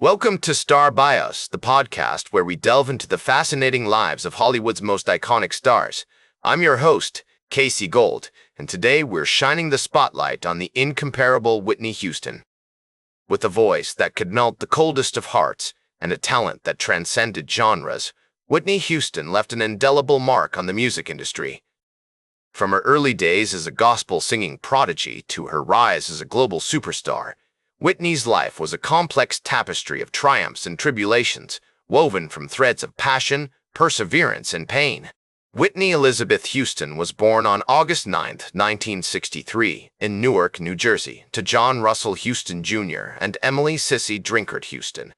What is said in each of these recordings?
Welcome to Star Bios, the podcast where we delve into the fascinating lives of Hollywood's most iconic stars. I'm your host, Casey Gold, and today we're shining the spotlight on the incomparable Whitney Houston. With a voice that could melt the coldest of hearts and a talent that transcended genres, Whitney Houston left an indelible mark on the music industry. From her early days as a gospel-singing prodigy to her rise as a global superstar, Whitney's life was a complex tapestry of triumphs and tribulations, woven from threads of passion, perseverance, and pain. Whitney Elizabeth Houston was born on August 9, 1963, in Newark, New Jersey, to John Russell Houston Jr. and Emily Sissy Drinkard Houston.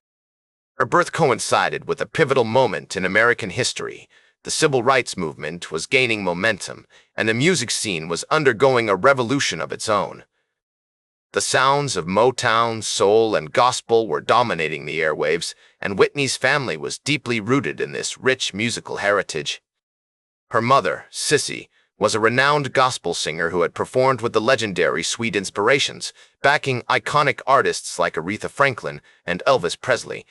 Her birth coincided with a pivotal moment in American history. The civil rights movement was gaining momentum, and the music scene was undergoing a revolution of its own. The sounds of Motown, soul, and gospel were dominating the airwaves, and Whitney's family was deeply rooted in this rich musical heritage. Her mother, Sissy, was a renowned gospel singer who had performed with the legendary Sweet Inspirations, backing iconic artists like Aretha Franklin and Elvis Presley,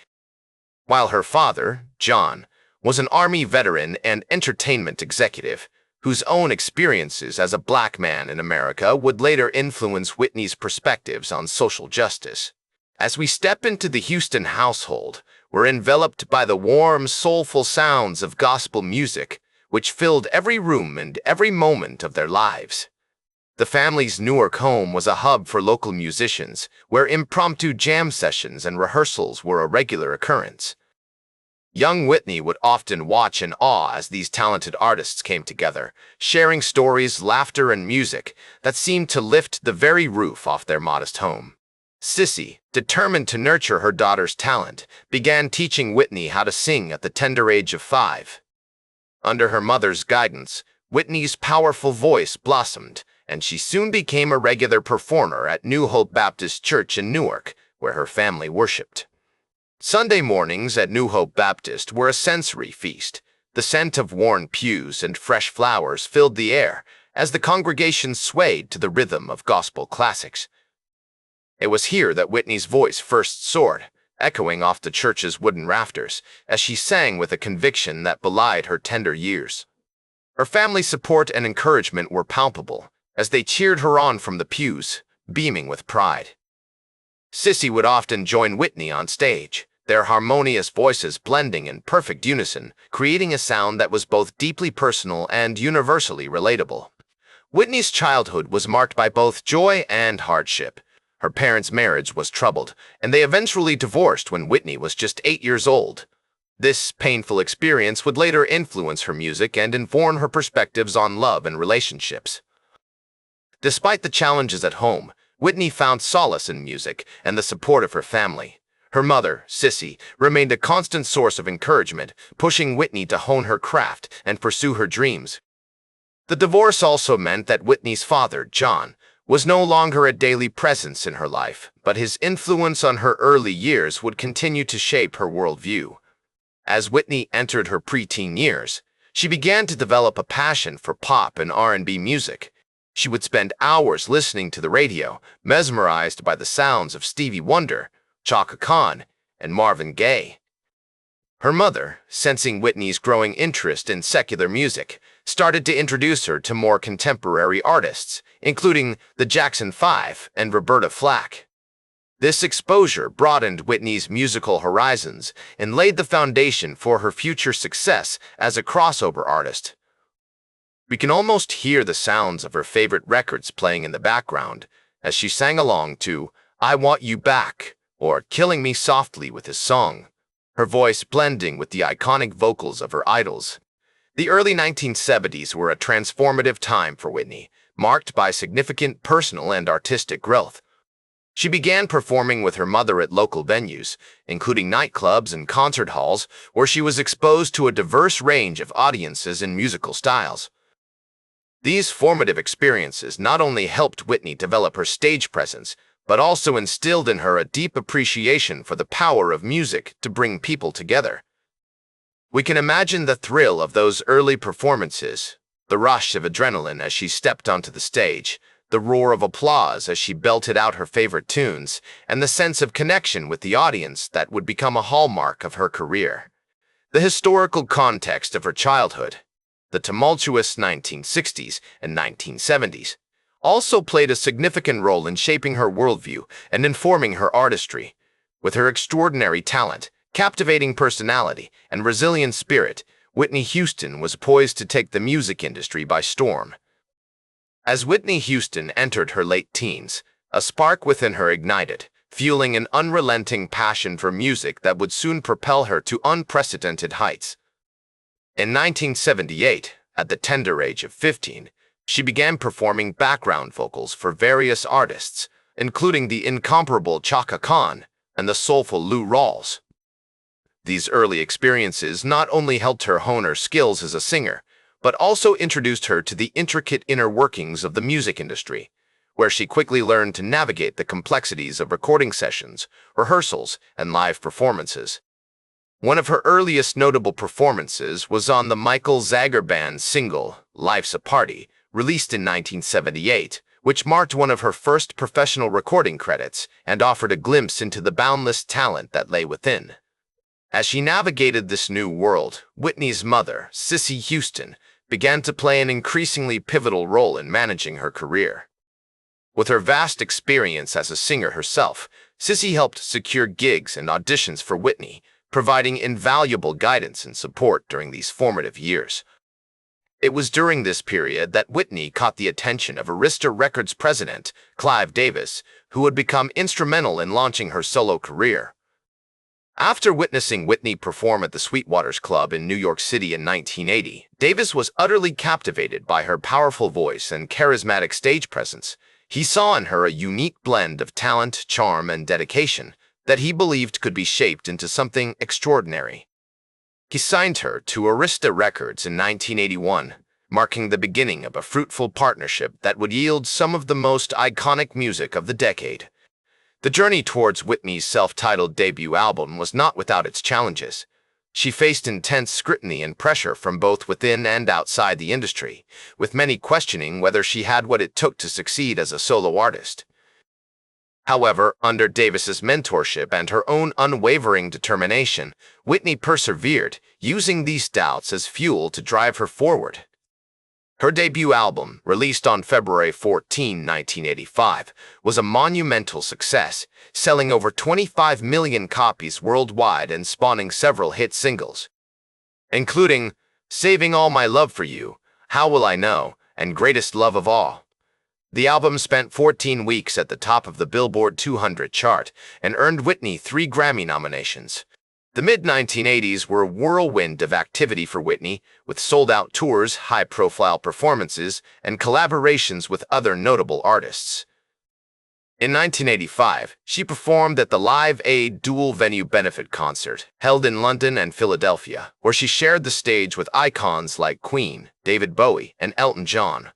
while her father, John, was an Army veteran and entertainment executive, whose own experiences as a black man in America would later influence Whitney's perspectives on social justice. As we step into the Houston household, we're enveloped by the warm, soulful sounds of gospel music, which filled every room and every moment of their lives. The family's Newark home was a hub for local musicians, where impromptu jam sessions and rehearsals were a regular occurrence. Young Whitney would often watch in awe as these talented artists came together, sharing stories, laughter, and music that seemed to lift the very roof off their modest home. Sissy, determined to nurture her daughter's talent, began teaching Whitney how to sing at the tender age of 5. Under her mother's guidance, Whitney's powerful voice blossomed, and she soon became a regular performer at New Hope Baptist Church in Newark, where her family worshipped. Sunday mornings at New Hope Baptist were a sensory feast. The scent of worn pews and fresh flowers filled the air as the congregation swayed to the rhythm of gospel classics. It was here that Whitney's voice first soared, echoing off the church's wooden rafters, as she sang with a conviction that belied her tender years. Her family's support and encouragement were palpable, as they cheered her on from the pews, beaming with pride. Sissy would often join Whitney on stage, their harmonious voices blending in perfect unison, creating a sound that was both deeply personal and universally relatable. Whitney's childhood was marked by both joy and hardship. Her parents' marriage was troubled, and they eventually divorced when Whitney was just 8 years old. This painful experience would later influence her music and inform her perspectives on love and relationships. Despite the challenges at home, Whitney found solace in music and the support of her family. Her mother, Sissy, remained a constant source of encouragement, pushing Whitney to hone her craft and pursue her dreams. The divorce also meant that Whitney's father, John, was no longer a daily presence in her life, but his influence on her early years would continue to shape her worldview. As Whitney entered her preteen years, she began to develop a passion for pop and R&B music. She would spend hours listening to the radio, mesmerized by the sounds of Stevie Wonder, Chaka Khan, and Marvin Gaye. Her mother, sensing Whitney's growing interest in secular music, started to introduce her to more contemporary artists, including the Jackson 5 and Roberta Flack. This exposure broadened Whitney's musical horizons and laid the foundation for her future success as a crossover artist. We can almost hear the sounds of her favorite records playing in the background as she sang along to "I Want You Back" or "Killing Me Softly" with his song, her voice blending with the iconic vocals of her idols. The early 1970s were a transformative time for Whitney, marked by significant personal and artistic growth. She began performing with her mother at local venues, including nightclubs and concert halls, where she was exposed to a diverse range of audiences and musical styles. These formative experiences not only helped Whitney develop her stage presence, but also instilled in her a deep appreciation for the power of music to bring people together. We can imagine the thrill of those early performances, the rush of adrenaline as she stepped onto the stage, the roar of applause as she belted out her favorite tunes, and the sense of connection with the audience that would become a hallmark of her career. The historical context of her childhood, the tumultuous 1960s and 1970s, also played a significant role in shaping her worldview and informing her artistry. With her extraordinary talent, captivating personality, and resilient spirit, Whitney Houston was poised to take the music industry by storm. As Whitney Houston entered her late teens, a spark within her ignited, fueling an unrelenting passion for music that would soon propel her to unprecedented heights. In 1978, at the tender age of 15, she began performing background vocals for various artists, including the incomparable Chaka Khan and the soulful Lou Rawls. These early experiences not only helped her hone her skills as a singer, but also introduced her to the intricate inner workings of the music industry, where she quickly learned to navigate the complexities of recording sessions, rehearsals, and live performances. One of her earliest notable performances was on the Michael Zager Band's single, Life's a Party, released in 1978, which marked one of her first professional recording credits and offered a glimpse into the boundless talent that lay within. As she navigated this new world, Whitney's mother, Cissy Houston, began to play an increasingly pivotal role in managing her career. With her vast experience as a singer herself, Cissy helped secure gigs and auditions for Whitney, providing invaluable guidance and support during these formative years. It was during this period that Whitney caught the attention of Arista Records president, Clive Davis, who would become instrumental in launching her solo career. After witnessing Whitney perform at the Sweetwater's Club in New York City in 1980, Davis was utterly captivated by her powerful voice and charismatic stage presence. He saw in her a unique blend of talent, charm, and dedication that he believed could be shaped into something extraordinary. He signed her to Arista Records in 1981, marking the beginning of a fruitful partnership that would yield some of the most iconic music of the decade. The journey towards Whitney's self-titled debut album was not without its challenges. She faced intense scrutiny and pressure from both within and outside the industry, with many questioning whether she had what it took to succeed as a solo artist. However, under Davis's mentorship and her own unwavering determination, Whitney persevered, using these doubts as fuel to drive her forward. Her debut album, released on February 14, 1985, was a monumental success, selling over 25 million copies worldwide and spawning several hit singles, including Saving All My Love for You, How Will I Know, and Greatest Love of All. The album spent 14 weeks at the top of the Billboard 200 chart and earned Whitney 3 Grammy nominations. The mid-1980s were a whirlwind of activity for Whitney, with sold-out tours, high-profile performances, and collaborations with other notable artists. In 1985, she performed at the Live Aid dual-venue benefit concert held in London and Philadelphia, where she shared the stage with icons like Queen, David Bowie, and Elton John.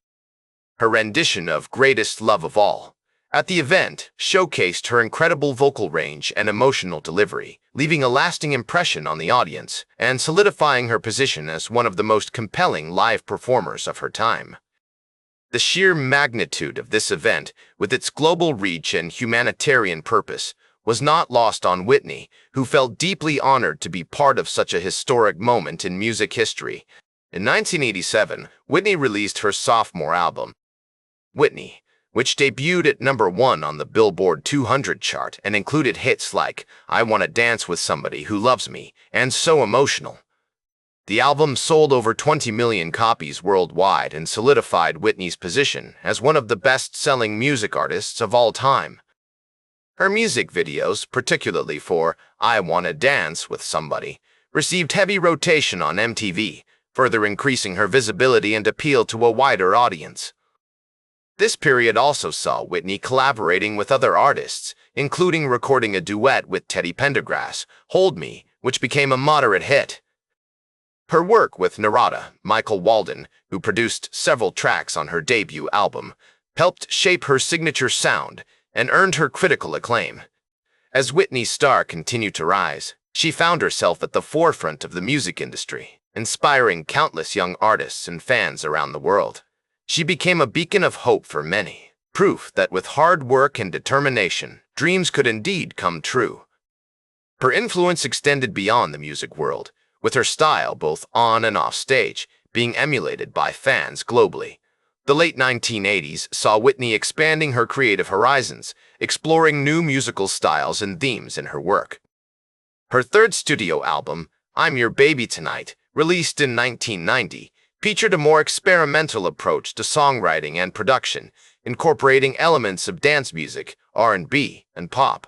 Her rendition of Greatest Love of All at the event showcased her incredible vocal range and emotional delivery, leaving a lasting impression on the audience and solidifying her position as one of the most compelling live performers of her time. The sheer magnitude of this event, with its global reach and humanitarian purpose, was not lost on Whitney, who felt deeply honored to be part of such a historic moment in music history. In 1987, Whitney released her sophomore album, Whitney, which debuted at #1 on the Billboard 200 chart and included hits like I Wanna Dance with Somebody Who Loves Me and So Emotional. The album sold over 20 million copies worldwide and solidified Whitney's position as one of the best-selling music artists of all time. Her music videos, particularly for I Wanna Dance with Somebody, received heavy rotation on MTV, further increasing her visibility and appeal to a wider audience. This period also saw Whitney collaborating with other artists, including recording a duet with Teddy Pendergrass, Hold Me, which became a moderate hit. Her work with Narada, Michael Walden, who produced several tracks on her debut album, helped shape her signature sound and earned her critical acclaim. As Whitney's star continued to rise, she found herself at the forefront of the music industry, inspiring countless young artists and fans around the world. She became a beacon of hope for many, proof that with hard work and determination, dreams could indeed come true. Her influence extended beyond the music world, with her style both on and off stage being emulated by fans globally. The late 1980s saw Whitney expanding her creative horizons, exploring new musical styles and themes in her work. Her third studio album, I'm Your Baby Tonight, released in 1990, featured a more experimental approach to songwriting and production, incorporating elements of dance music, R&B, and pop.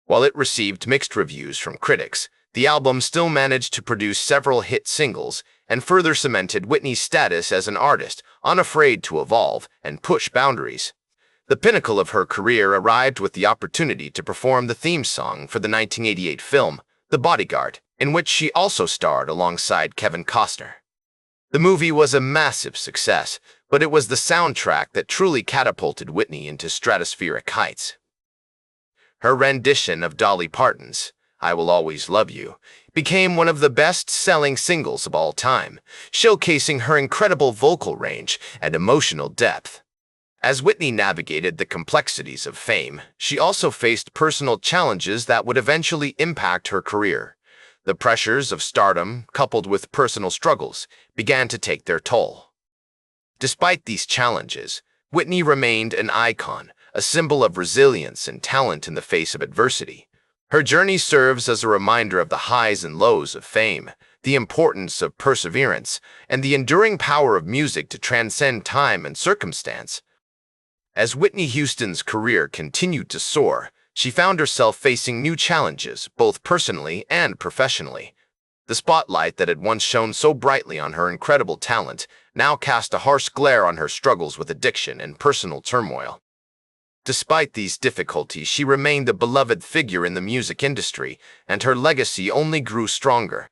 While it received mixed reviews from critics, the album still managed to produce several hit singles and further cemented Whitney's status as an artist unafraid to evolve and push boundaries. The pinnacle of her career arrived with the opportunity to perform the theme song for the 1988 film, The Bodyguard, in which she also starred alongside Kevin Costner. The movie was a massive success, but it was the soundtrack that truly catapulted Whitney into stratospheric heights. Her rendition of Dolly Parton's I Will Always Love You became one of the best-selling singles of all time, showcasing her incredible vocal range and emotional depth. As Whitney navigated the complexities of fame, she also faced personal challenges that would eventually impact her career. The pressures of stardom, coupled with personal struggles, began to take their toll. Despite these challenges, Whitney remained an icon, a symbol of resilience and talent in the face of adversity. Her journey serves as a reminder of the highs and lows of fame, the importance of perseverance, and the enduring power of music to transcend time and circumstance. As Whitney Houston's career continued to soar, she found herself facing new challenges, both personally and professionally. The spotlight that had once shone so brightly on her incredible talent now cast a harsh glare on her struggles with addiction and personal turmoil. Despite these difficulties, she remained a beloved figure in the music industry, and her legacy only grew stronger.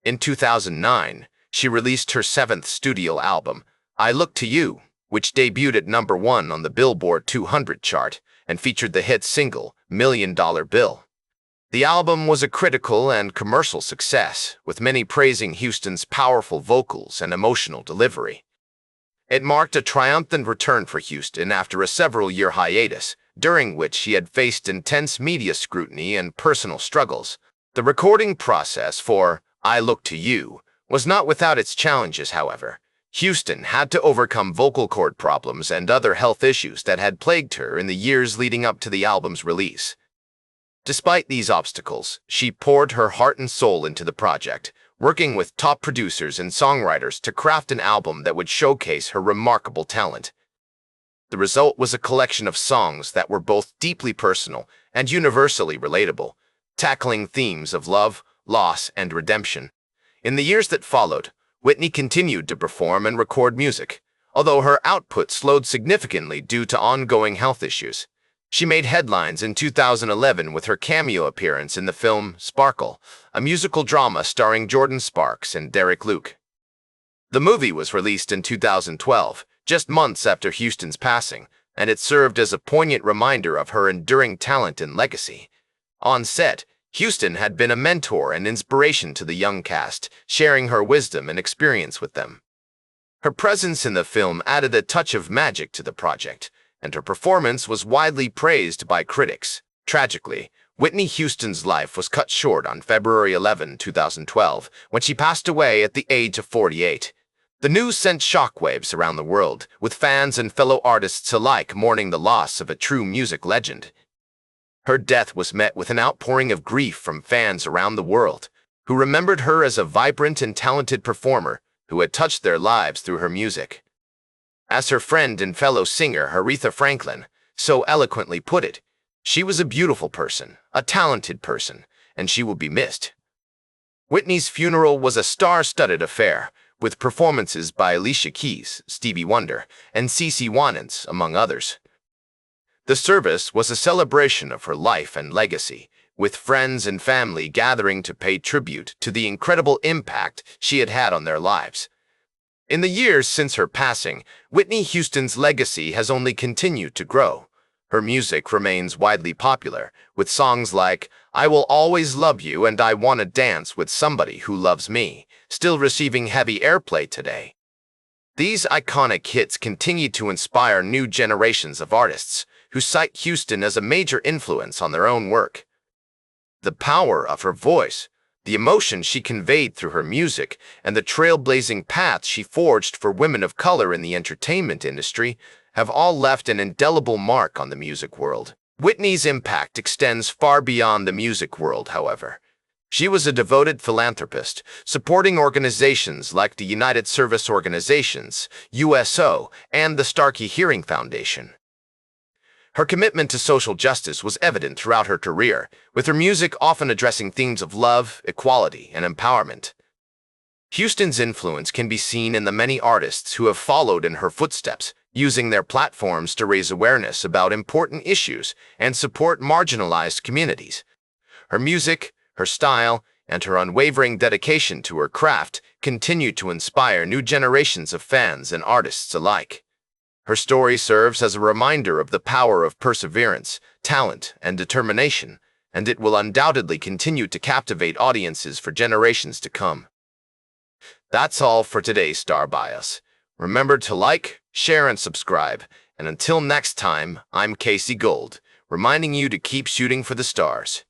In 2009, she released her seventh studio album, I Look to You, which debuted at #1 on the Billboard 200 chart and featured the hit single, $1 Million Bill. The album was a critical and commercial success, with many praising Houston's powerful vocals and emotional delivery. It marked a triumphant return for Houston after a several-year hiatus, during which she had faced intense media scrutiny and personal struggles. The recording process for I Look to You was not without its challenges, however. Houston had to overcome vocal cord problems and other health issues that had plagued her in the years leading up to the album's release. Despite these obstacles, she poured her heart and soul into the project, working with top producers and songwriters to craft an album that would showcase her remarkable talent. The result was a collection of songs that were both deeply personal and universally relatable, tackling themes of love, loss, and redemption. In the years that followed, Whitney continued to perform and record music, although her output slowed significantly due to ongoing health issues. She made headlines in 2011 with her cameo appearance in the film Sparkle, a musical drama starring Jordan Sparks and Derek Luke. The movie was released in 2012, just months after Houston's passing, and it served as a poignant reminder of her enduring talent and legacy. On set, Houston had been a mentor and inspiration to the young cast, sharing her wisdom and experience with them. Her presence in the film added a touch of magic to the project, and her performance was widely praised by critics. Tragically, Whitney Houston's life was cut short on February 11, 2012, when she passed away at the age of 48. The news sent shockwaves around the world, with fans and fellow artists alike mourning the loss of a true music legend. Her death was met with an outpouring of grief from fans around the world, who remembered her as a vibrant and talented performer who had touched their lives through her music. As her friend and fellow singer Aretha Franklin so eloquently put it, she was a beautiful person, a talented person, and she will be missed. Whitney's funeral was a star-studded affair, with performances by Alicia Keys, Stevie Wonder, and CeCe Winans, among others. The service was a celebration of her life and legacy, with friends and family gathering to pay tribute to the incredible impact she had had on their lives. In the years since her passing, Whitney Houston's legacy has only continued to grow. Her music remains widely popular, with songs like I Will Always Love You and I Wanna Dance with Somebody Who Loves Me still receiving heavy airplay today. These iconic hits continue to inspire new generations of artists who cite Houston as a major influence on their own work. The power of her voice, the emotion she conveyed through her music, and the trailblazing path she forged for women of color in the entertainment industry have all left an indelible mark on the music world. Whitney's impact extends far beyond the music world, however. She was a devoted philanthropist, supporting organizations like the United Service Organizations, USO, and the Starkey Hearing Foundation. Her commitment to social justice was evident throughout her career, with her music often addressing themes of love, equality, and empowerment. Houston's influence can be seen in the many artists who have followed in her footsteps, using their platforms to raise awareness about important issues and support marginalized communities. Her music, her style, and her unwavering dedication to her craft continue to inspire new generations of fans and artists alike. Her story serves as a reminder of the power of perseverance, talent, and determination, and it will undoubtedly continue to captivate audiences for generations to come. That's all for today's Star Bias. Remember to like, share, and subscribe. And until next time, I'm Casey Gold, reminding you to keep shooting for the stars.